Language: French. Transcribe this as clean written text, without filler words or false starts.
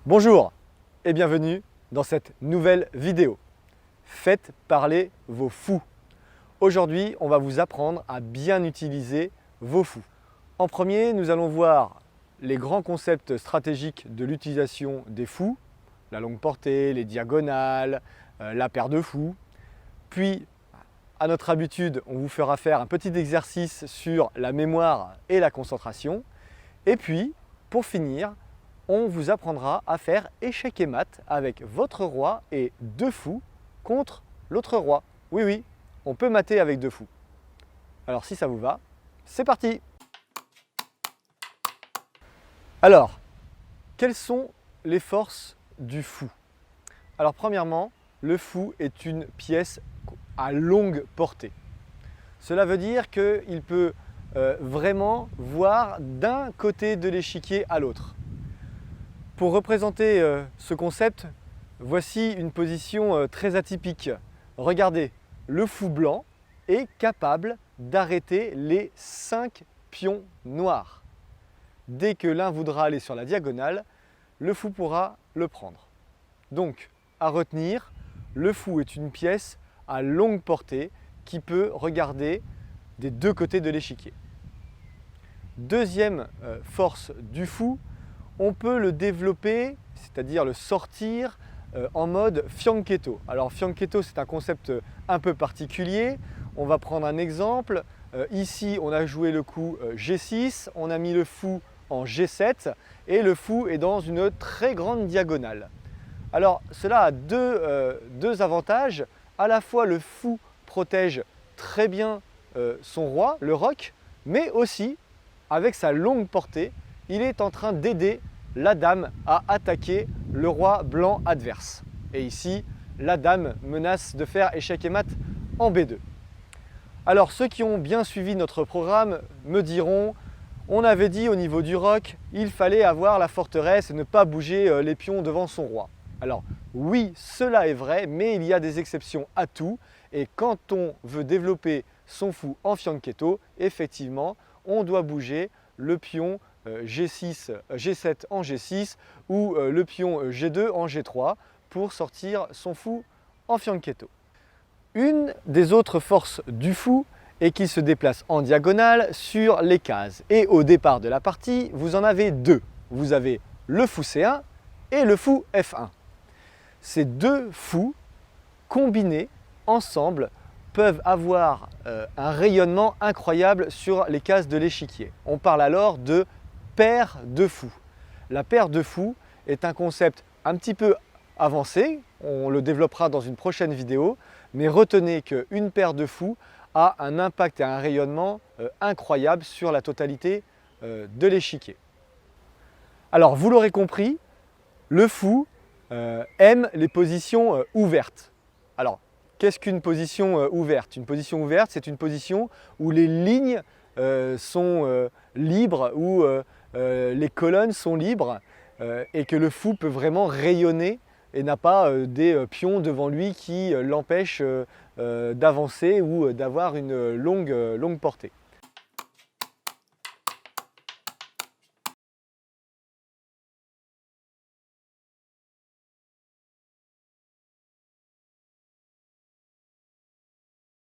Bonjour et bienvenue dans cette nouvelle vidéo. Faites parler vos fous. Aujourd'hui, on va vous apprendre à bien utiliser vos fous. En premier, nous allons voir les grands concepts stratégiques de l'utilisation des fous, la longue portée, les diagonales, la paire de fous. Puis, à notre habitude, on vous fera faire un petit exercice sur la mémoire et la concentration. Et puis, pour finir, on vous apprendra à faire échec et mat avec votre roi et deux fous contre l'autre roi. Oui, on peut mater avec deux fous. Alors si ça vous va, c'est parti! Alors, quelles sont les forces du fou? Alors premièrement, le fou est une pièce à longue portée. Cela veut dire qu'il peut vraiment voir d'un côté de l'échiquier à l'autre. Pour représenter ce concept, voici une position très atypique. Regardez, le fou blanc est capable d'arrêter les 5 pions noirs. Dès que l'un voudra aller sur la diagonale, le fou pourra le prendre. Donc, à retenir, le fou est une pièce à longue portée qui peut regarder des deux côtés de l'échiquier. Deuxième force du fou, on peut le développer, c'est-à-dire le sortir en mode fianchetto. Alors fianchetto, c'est un concept un peu particulier. On va prendre un exemple. Ici, on a joué le coup G6, on a mis le fou en G7 et le fou est dans une très grande diagonale. Alors cela a deux avantages. À la fois, le fou protège très bien son roi, le roc, mais aussi, avec sa longue portée, il est en train d'aider la dame à attaquer le roi blanc adverse. Et ici, la dame menace de faire échec et mat en B2. Alors ceux qui ont bien suivi notre programme me diront, on avait dit au niveau du roc, il fallait avoir la forteresse et ne pas bouger les pions devant son roi. Alors oui, cela est vrai, mais il y a des exceptions à tout. Et quand on veut développer son fou en fianchetto, effectivement, on doit bouger le pion G6, G7 en G6 ou le pion G2 en G3 pour sortir son fou en fianchetto. Une des autres forces du fou est qu'il se déplace en diagonale sur les cases. Et au départ de la partie, vous en avez deux. Vous avez le fou C1 et le fou F1. Ces deux fous combinés ensemble peuvent avoir un rayonnement incroyable sur les cases de l'échiquier. On parle alors de paire de fous. La paire de fous est un concept un petit peu avancé, on le développera dans une prochaine vidéo, mais retenez qu'une paire de fous a un impact et un rayonnement incroyable sur la totalité de l'échiquier. Alors vous l'aurez compris, le fou aime les positions ouvertes. Alors, qu'est-ce qu'une position ouverte? Une position ouverte, c'est une position où les lignes sont libres, où les colonnes sont libres et que le fou peut vraiment rayonner et n'a pas des pions devant lui qui l'empêchent d'avancer ou d'avoir une longue portée.